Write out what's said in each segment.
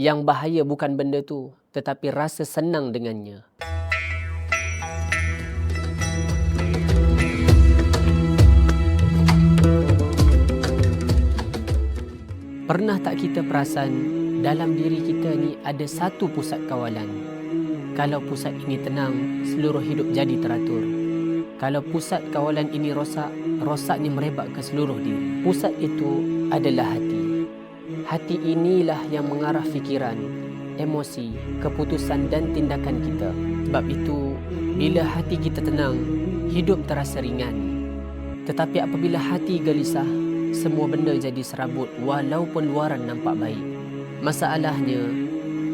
Yang bahaya bukan benda tu, tetapi rasa senang dengannya. Pernah tak kita perasan dalam diri kita ni ada satu pusat kawalan? Kalau pusat ini tenang, seluruh hidup jadi teratur. Kalau pusat kawalan ini rosak, rosaknya merebak ke seluruh diri. Pusat itu adalah hati. Hati inilah yang mengarah fikiran, emosi, keputusan dan tindakan kita. Sebab itu, bila hati kita tenang, hidup terasa ringan. Tetapi apabila hati gelisah, semua benda jadi serabut walaupun luaran nampak baik. Masalahnya,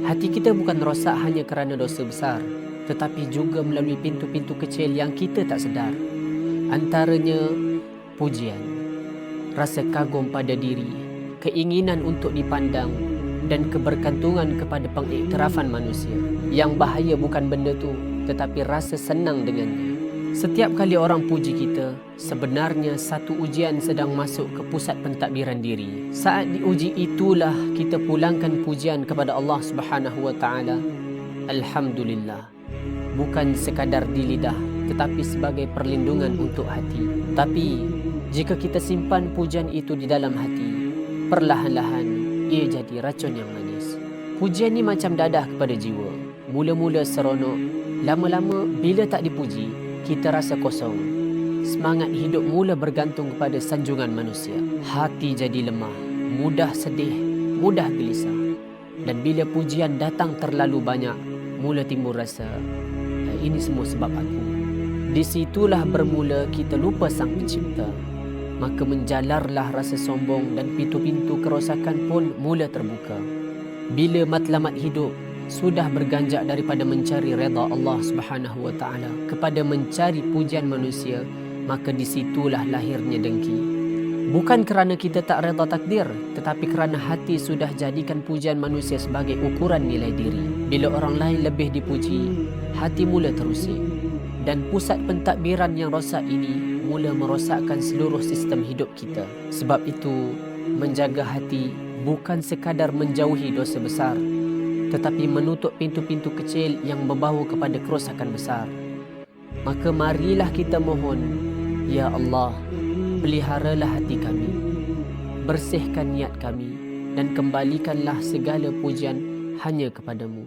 hati kita bukan rosak hanya kerana dosa besar, tetapi juga melalui pintu-pintu kecil yang kita tak sedar. Antaranya, pujian, rasa kagum pada diri, keinginan untuk dipandang dan kebergantungan kepada pengiktirafan manusia. Yang bahaya bukan benda tu, tetapi rasa senang dengannya. Setiap kali orang puji kita, sebenarnya satu ujian sedang masuk ke pusat pentadbiran diri. Saat diuji itulah kita pulangkan pujian kepada Allah Subhanahu wa taala. Alhamdulillah. Bukan sekadar di lidah, tetapi sebagai perlindungan untuk hati. Tapi jika kita simpan pujian itu di dalam hati, perlahan-lahan ia jadi racun yang manis. Pujian ni macam dadah kepada jiwa. Mula-mula seronok, lama-lama bila tak dipuji, kita rasa kosong. Semangat hidup mula bergantung kepada sanjungan manusia. Hati jadi lemah, mudah sedih, mudah gelisah. Dan bila pujian datang terlalu banyak, mula timbul rasa, ini semua sebab aku. Di situlah bermula kita lupa Sang Pencipta. Maka menjalarlah rasa sombong dan pintu-pintu kerosakan pun mula terbuka. Bila matlamat hidup sudah berganjak daripada mencari redha Allah Subhanahu wa taala kepada mencari pujian manusia, maka di situlah lahirnya dengki. Bukan kerana kita tak redha takdir, tetapi kerana hati sudah jadikan pujian manusia sebagai ukuran nilai diri. Bila orang lain lebih dipuji, hati mula terusik. Dan pusat pentadbiran yang rosak ini mula merosakkan seluruh sistem hidup kita. Sebab itu, menjaga hati bukan sekadar menjauhi dosa besar, tetapi menutup pintu-pintu kecil yang membawa kepada kerosakan besar. Maka marilah kita mohon, Ya Allah, peliharalah hati kami, bersihkan niat kami, dan kembalikanlah segala pujian hanya kepadamu.